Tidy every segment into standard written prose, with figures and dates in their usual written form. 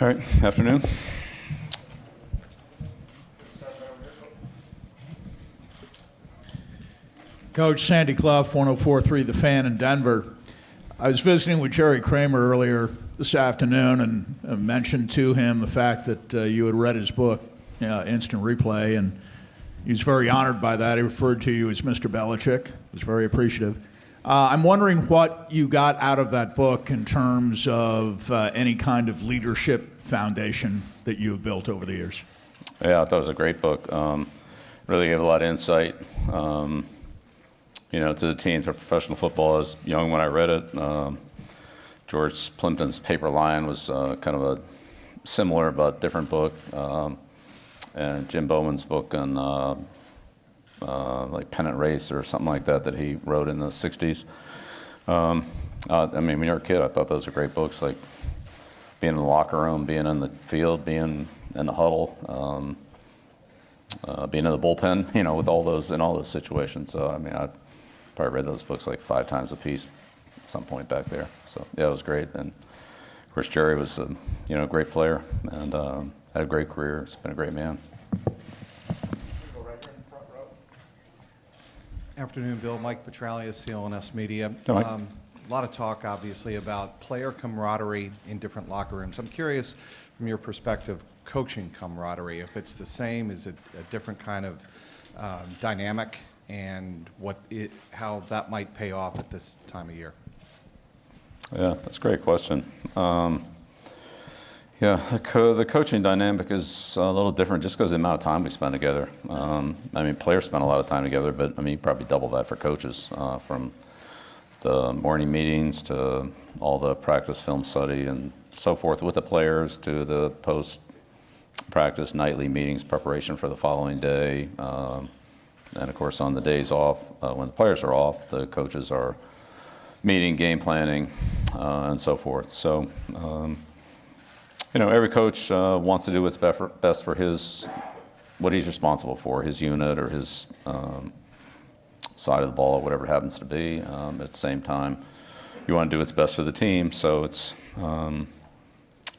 All right, afternoon. Coach, Sandy Clough, 104.3 The Fan in Denver. I was visiting with Jerry Kramer earlier this afternoon and mentioned to him the fact that you had read his book, Instant Replay, and he was very honored by that. He referred to you as Mr. Belichick. He was very appreciative. I'm wondering what you got out of that book in terms of any kind of leadership foundation that you have built over the years. Yeah, I thought it was a great book. Really gave a lot of insight, to the team, to professional football. I was young when I read it. George Plimpton's Paper Lion was kind of a similar but different book. And Jim Bowman's book on like Pennant Race or something like that he wrote in the 60s. When you're a kid, I thought those were great books, like being in the locker room, being in the field, being in the huddle, being in the bullpen, with all those situations. So, I probably read those books like 5 times a piece at some point back there. So, yeah, it was great. And, of course, Jerry was, a great player and had a great career. He's been a great man. Afternoon, Bill. Mike Petralius, CLNS Media. Hi, Mike. A lot of talk, obviously, about player camaraderie in different locker rooms. I'm curious, from your perspective, coaching camaraderie, if it's the same, is it a different kind of dynamic, and how that might pay off at this time of year? Yeah, that's a great question. The coaching dynamic is a little different just because of the amount of time we spend together. Players spend a lot of time together, but you probably double that for coaches, from the morning meetings to all the practice film study and so forth with the players to the post-practice nightly meetings, preparation for the following day. And of course, on the days off, when the players are off, the coaches are meeting, game planning, and so forth. So, every coach wants to do what's best for what he's responsible for, his unit or his side of the ball, or whatever it happens to be. At the same time, you want to do what's best for the team. So it's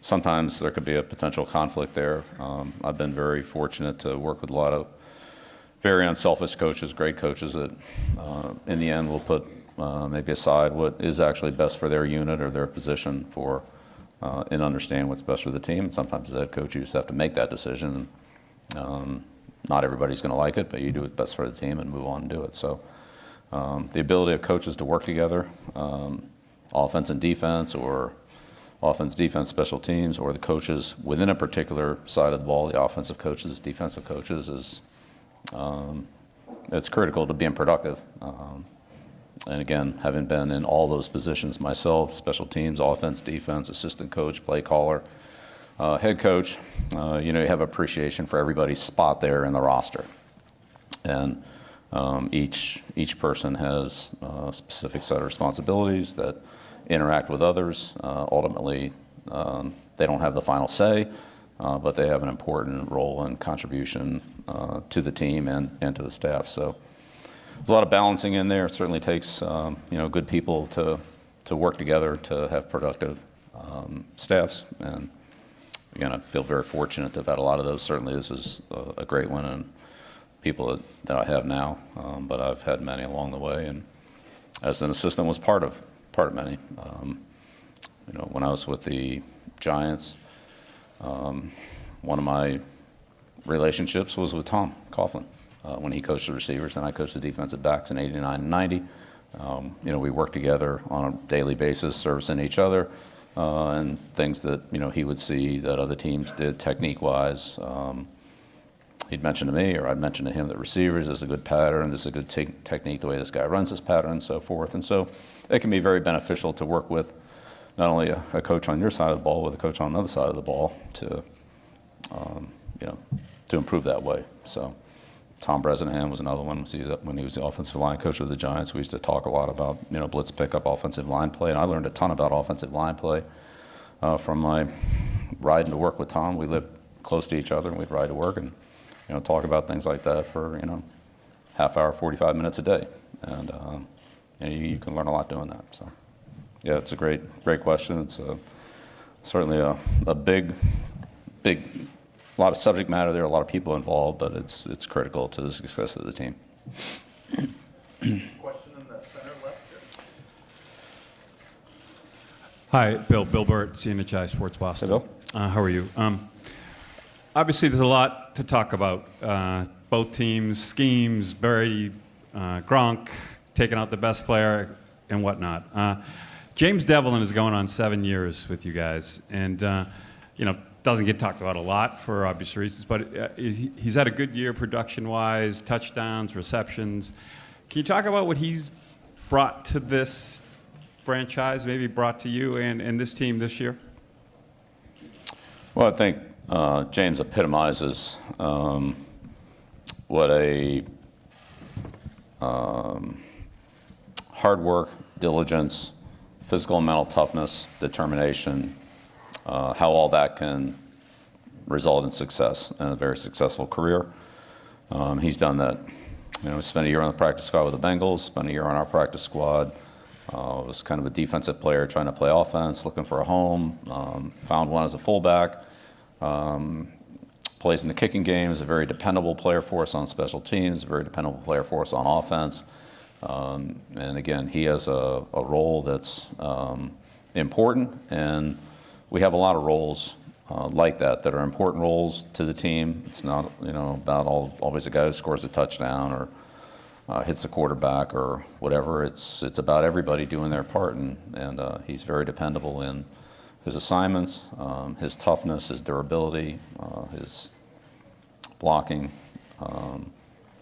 sometimes there could be a potential conflict there. I've been very fortunate to work with a lot of very unselfish coaches, great coaches that in the end will put maybe aside what is actually best for their unit or their position and understand what's best for the team. And sometimes as a head coach, you just have to make that decision. Not everybody's going to like it, but you do what's best for the team and move on and do it. So the ability of coaches to work together, offense and defense, or offense, defense, special teams, or the coaches within a particular side of the ball, the offensive coaches, defensive coaches, is it's critical to being productive. And again, having been in all those positions myself, special teams, offense, defense, assistant coach, play caller, head coach, you have appreciation for everybody's spot there in the roster. And each person has a specific set of responsibilities that interact with others. Ultimately, they don't have the final say, but they have an important role and contribution to the team and to the staff. So there's a lot of balancing in there. It certainly takes good people to work together to have productive staffs. And again, I feel very fortunate to have had a lot of those. Certainly this is a great one, and people that I have now, but I've had many along the way, and as an assistant was part of many. When I was with the Giants, one of my relationships was with Tom Coughlin. When he coached the receivers and I coached the defensive backs in 89 and 90. We worked together on a daily basis, servicing each other, and things that, he would see that other teams did technique-wise. He'd mention to me, or I'd mention to him, that receivers, this is a good pattern, this is a good technique, the way this guy runs this pattern, and so forth. And so it can be very beneficial to work with not only a coach on your side of the ball, but a coach on the other side of the ball to improve that way. So Tom Bresnahan was another one. When he was the offensive line coach of the Giants, we used to talk a lot about blitz pickup, offensive line play, and I learned a ton about offensive line play from my riding to work with Tom. We lived close to each other, and we'd ride to work and talk about things like that for half hour, 45 minutes a day, and you can learn a lot doing that. So yeah, it's a great question. It's certainly a big, a lot of subject matter there, a lot of people involved, but it's critical to the success of the team. Question in the center left here. Hi, Bill Burt, CNHI Sports Boston. Hey, Bill. How are you? Obviously, there's a lot to talk about. Both teams, schemes, Brady, Gronk, taking out the best player, and whatnot. James Devlin is going on 7 years with you guys, and doesn't get talked about a lot for obvious reasons, but he's had a good year production-wise, touchdowns, receptions. Can you talk about what he's brought to this franchise, maybe brought to you and this team this year? Well, I think James epitomizes what a hard work, diligence, physical and mental toughness, determination, how all that can result in success and a very successful career. He's done that. He spent a year on the practice squad with the Bengals, spent a year on our practice squad, was kind of a defensive player trying to play offense, looking for a home, found one as a fullback, plays in the kicking game, is a very dependable player for us on special teams, a very dependable player for us on offense. And again, he has a role that's important, and we have a lot of roles like that are important roles to the team. It's not about always a guy who scores a touchdown or hits the quarterback or whatever. It's about everybody doing their part, and he's very dependable in his assignments, his toughness, his durability, his blocking,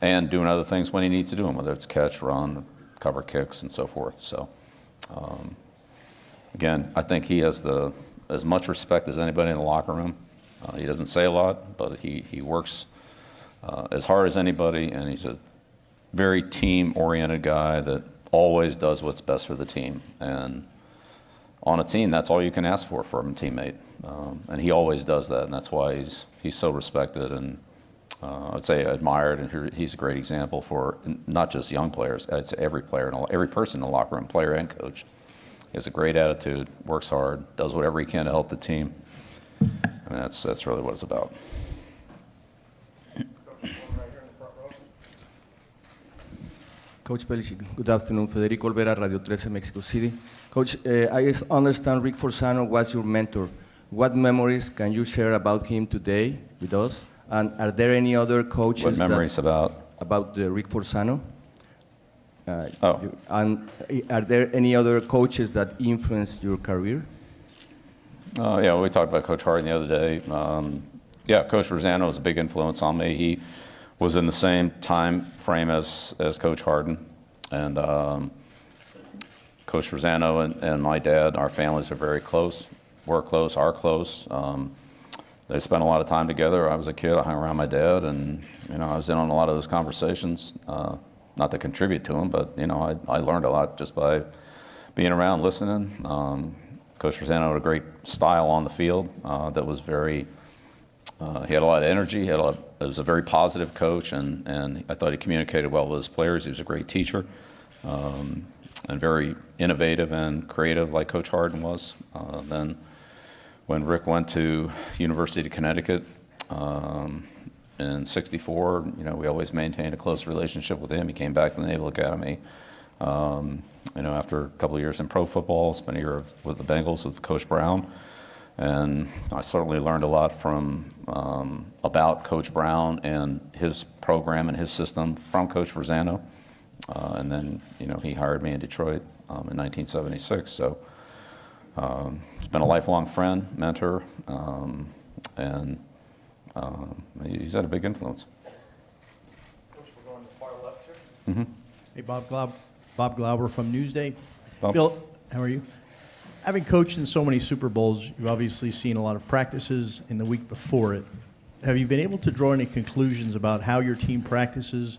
and doing other things when he needs to do them, whether it's catch, run, cover kicks, and so forth. So, again, I think he has as much respect as anybody in the locker room. He doesn't say a lot, but he works as hard as anybody, and he's a very team-oriented guy that always does what's best for the team. And on a team, that's all you can ask for from a teammate. And he always does that, and that's why he's so respected and I'd say admired, and he's a great example for not just young players. I'd say every player, every person in the locker room, player and coach. He has a great attitude, works hard, does whatever he can to help the team. I mean, that's really what it's about. Coach Belichick, good afternoon. Federico Olvera, Radio 13, Mexico City. Coach, I understand Rick Forzano was your mentor. What memories can you share about him today with us? And are there any other coaches? What memories about the Rick Forzano? Oh. And are there any other coaches that influenced your career? Yeah, we talked about Coach Harden the other day. Yeah, Coach Forzano was a big influence on me. He was in the same time frame as Coach Harden. And Coach Forzano and my dad, our families are very close. We're close, are close. They spent a lot of time together. I was a kid, I hung around my dad, and I was in on a lot of those conversations. Not to contribute to them, but I learned a lot just by being around, listening. Coach Forzano had a great style on the field that was very. He had a lot of energy. He was a very positive coach, and I thought he communicated well with his players. He was a great teacher, and very innovative and creative, like Coach Harden was. Then, when Rick went to University of Connecticut. In '64, we always maintained a close relationship with him. He came back to the Naval Academy. After a couple of years in pro football, spent a year with the Bengals with Coach Brown, and I certainly learned a lot about Coach Brown and his program and his system from Coach Forzano. And then, he hired me in Detroit in 1976. So he's been a lifelong friend, mentor, and he's had a big influence. Coach, we're going to the far left here. Mm-hmm. Hey, Bob Glauber from Newsday. Bob. Bill, how are you? Having coached in so many Super Bowls, you've obviously seen a lot of practices in the week before it. Have you been able to draw any conclusions about how your team practices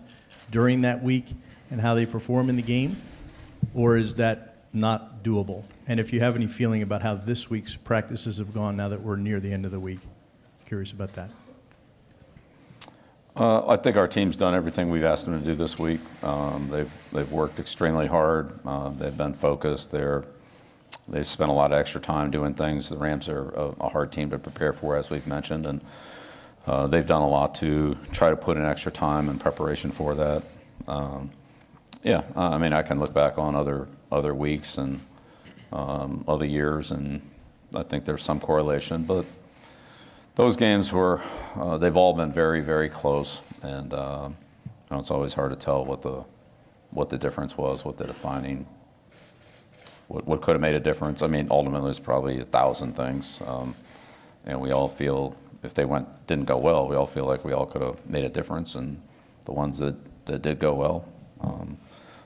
during that week and how they perform in the game? Or is that not doable? And if you have any feeling about how this week's practices have gone now that we're near the end of the week, curious about that. I think our team's done everything we've asked them to do this week. They've worked extremely hard. They've been focused. They're they've spent a lot of extra time doing things. The Rams are a hard team to prepare for, as we've mentioned, and they've done a lot to try to put in extra time and preparation for that. Yeah, I mean, I can look back on other weeks and other years, and I think there's some correlation. But those games were, they've all been very, very close, and it's always hard to tell what the difference was, what the defining, what could have made a difference. I mean, ultimately, there's probably 1,000 things, and we all feel if they didn't go well, we all feel like we all could have made a difference, and the ones that did go well.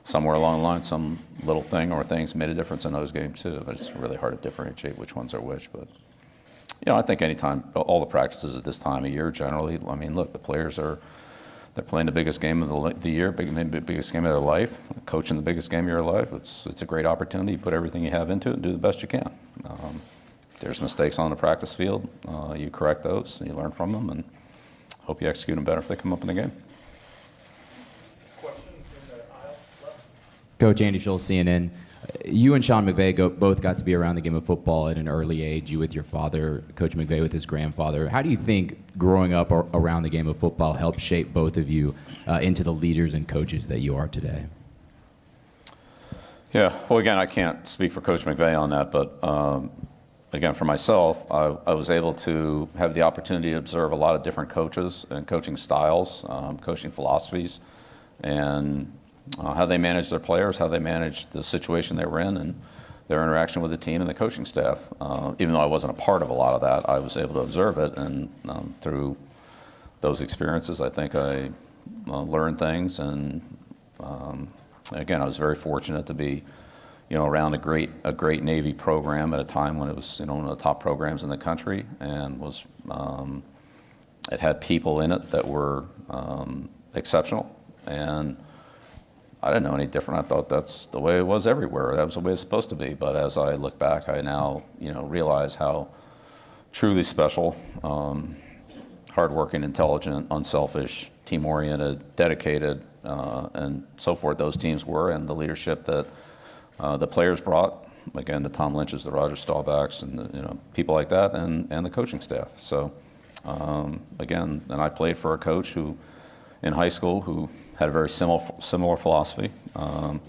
Somewhere along the line, some little thing or things made a difference in those games too, but it's really hard to differentiate which ones are which. But, I think anytime, all the practices at this time of year generally, I mean, look, the players they're playing the biggest game of the year, biggest game of their life, coaching the biggest game of your life. It's a great opportunity. You put everything you have into it and do the best you can. There's mistakes on the practice field. You correct those, and you learn from them, and hope you execute them better if they come up in the game. Coach Andy Schultz, CNN. You and Sean McVay both got to be around the game of football at an early age, you with your father, Coach McVay with his grandfather. How do you think growing up around the game of football helped shape both of you into the leaders and coaches that you are today? Yeah, well, again, I can't speak for Coach McVay on that, but again, for myself, I was able to have the opportunity to observe a lot of different coaches and coaching styles, coaching philosophies, and how they manage their players, how they manage the situation they were in, and their interaction with the team and the coaching staff. Even though I wasn't a part of a lot of that, I was able to observe it, and through those experiences, I think I learned things. And again, I was very fortunate to be, around a great Navy program at a time when it was, one of the top programs in the country, and was it had people in it that were exceptional. And I didn't know any different. I thought that's the way it was everywhere. That was the way it's supposed to be. But as I look back, I now, realize how truly special, hardworking, intelligent, unselfish, team-oriented, dedicated, and so forth those teams were, and the leadership that the players brought. Again, the Tom Lynch's, the Roger Staubachs, and people like that, and the coaching staff. So again, and I played for a coach who, in high school, who had a very similar philosophy. Al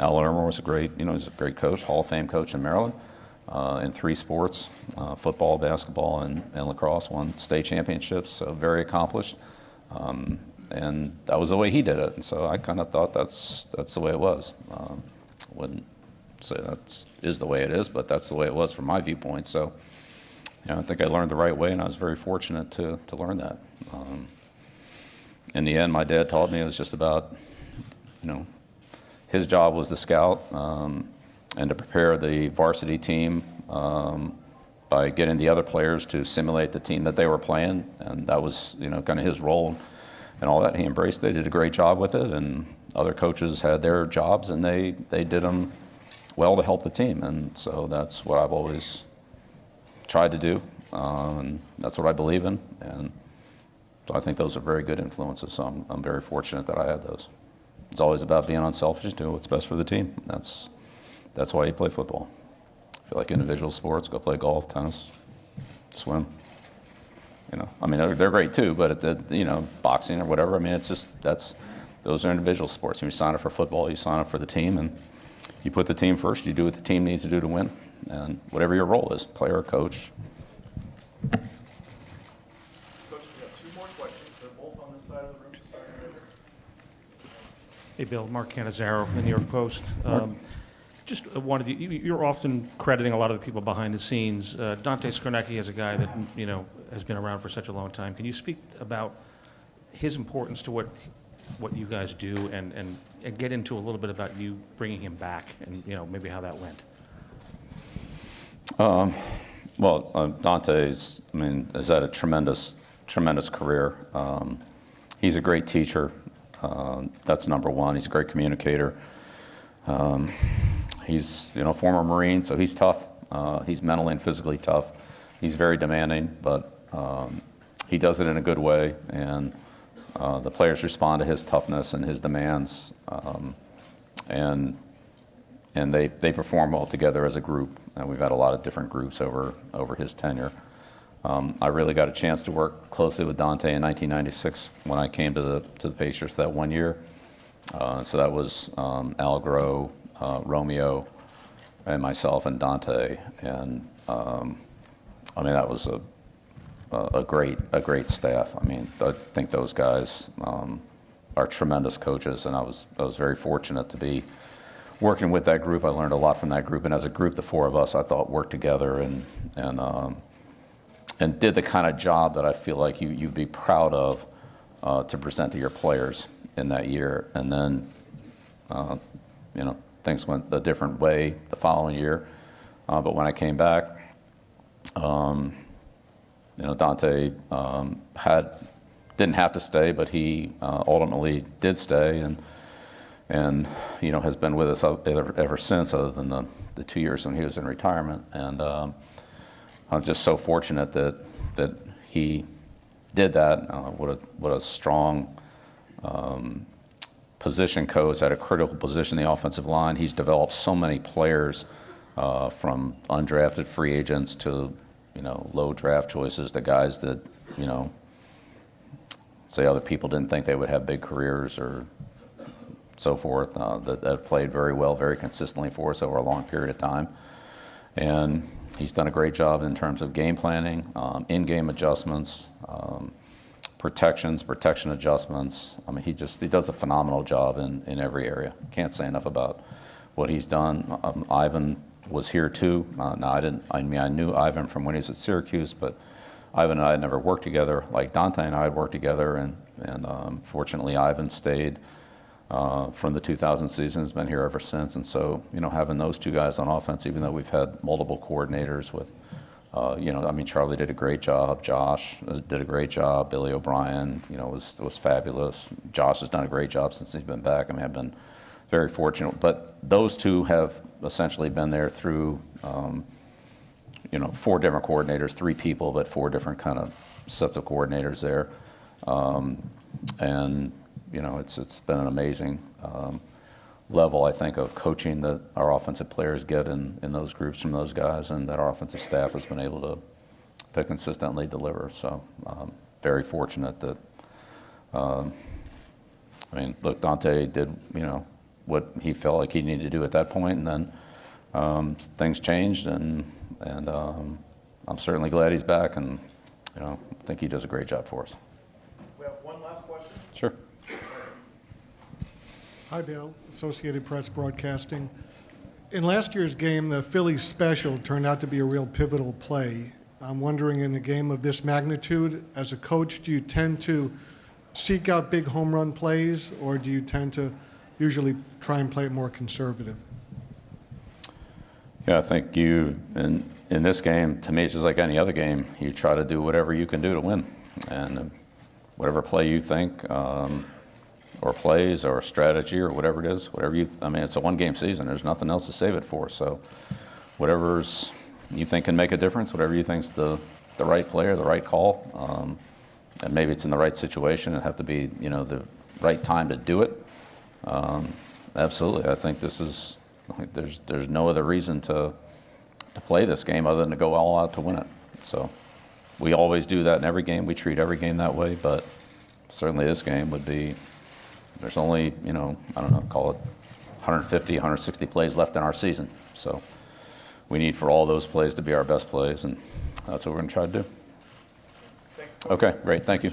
Lermer was he's a great coach, Hall of Fame coach in Maryland, in 3 sports, football, basketball, and lacrosse, won state championships, so very accomplished. And that was the way he did it, and so I kind of thought that's the way it was. Wouldn't say that is the way it is, but that's the way it was from my viewpoint. So, I think I learned the right way, and I was very fortunate to learn that. In the end, my dad taught me it was just about, his job was to scout and to prepare the varsity team by getting the other players to simulate the team that they were playing, and that was, kind of his role and all that. He embraced it, did a great job with it, and other coaches had their jobs, and they did them well to help the team, and so that's what I've always tried to do, and that's what I believe in, and so I think those are very good influences, so I'm very fortunate that I had those. It's always about being unselfish, doing what's best for the team. That's why you play football. If you like individual sports, go play golf, tennis, swim. I mean, they're great too, but boxing or whatever, I mean, it's just, those are individual sports. When you sign up for football, you sign up for the team, and you put the team first, you do what the team needs to do to win, and whatever your role is, player or coach. Hey, Bill. Mark Cannizzaro from the New York Post. Just wanted you're often crediting a lot of the people behind the scenes. Dante Skornecki is a guy that has been around for such a long time. Can you speak about his importance to what you guys do, and get into a little bit about you bringing him back, and maybe how that went? Well, Dante's, has had a tremendous career. He's a great teacher. That's number one. He's a great communicator. He's former Marine, so he's tough. He's mentally and physically tough. He's very demanding, but he does it in a good way, and the players respond to his toughness and his demands. And and they perform well together as a group. And we've had a lot of different groups over his tenure. I really got a chance to work closely with Dante in 1996 when I came to the Patriots that 1 year. So that was Al Groh, Romeo, and myself and Dante. And I mean, that was a great staff. I mean, I think those guys are tremendous coaches, and I was very fortunate to be working with that group. I learned a lot from that group, and as a group, the four of us, I thought, worked together and did the kind of job that I feel like you'd be proud of to present to your players in that year. And then, you know, things went a different way the following year. But when I came back, you know, Dante didn't have to stay, but he ultimately did stay, and you know, has been with us ever since, other than the 2 years when he was in retirement. And I'm just so fortunate that he did that. What a strong position coach at a critical position in the offensive line. He's developed so many players from undrafted free agents to, you know, low draft choices to guys that, you know, say other people didn't think they would have big careers or so forth, that have played very well, very consistently for us over a long period of time. And he's done a great job in terms of game planning, in-game adjustments, protection adjustments. I mean, he does a phenomenal job in every area. Can't say enough about what he's done. Ivan was here too. I knew Ivan from when he was at Syracuse, but Ivan and I had never worked together like Dante and I had worked together, and fortunately Ivan stayed from the 2000 season, has been here ever since. And so, you know, having those two guys on offense, even though we've had multiple coordinators with, you know, I mean, Charlie did a great job, Josh did a great job, Billy O'Brien, you know, was fabulous. Josh has done a great job since he's been back. I mean, I've been very fortunate. But those two have essentially been there through, you know, 4 different coordinators, 3 people, but 4 different kind of sets of coordinators there. And, you know, it's been an amazing level, I think, of coaching that our offensive players get in those groups from those guys, and that our offensive staff has been able to consistently deliver. So very fortunate that, I mean, look, Dante did, you know, what he felt like he needed to do at that point, and then things changed, and I'm certainly glad he's back, and, you know, I think he does a great job for us. We have one last question. Sure. Hi, Bill. Associated Press Broadcasting. In last year's game, the Phillies special turned out to be a real pivotal play. I'm wondering, in a game of this magnitude, as a coach, do you tend to seek out big home run plays, or do you tend to usually try and play it more conservative? Yeah, I think in this game, to me, it's just like any other game. You try to do whatever you can do to win, and whatever play you think, or plays, or strategy, or whatever it is, I mean, it's a one-game season. There's nothing else to save it for. So, whatever's you think can make a difference, whatever you think's the right play or the right call, and maybe it's in the right situation. It'd have to be, you know, the right time to do it. Absolutely, I think there's no other reason to play this game other than to go all out to win it. So we always do that in every game. We treat every game that way, but certainly this game would be, there's only, you know, I don't know, call it 150, 160 plays left in our season. So we need for all those plays to be our best plays, and that's what we're going to try to do. Thanks. Okay, great. Thank you.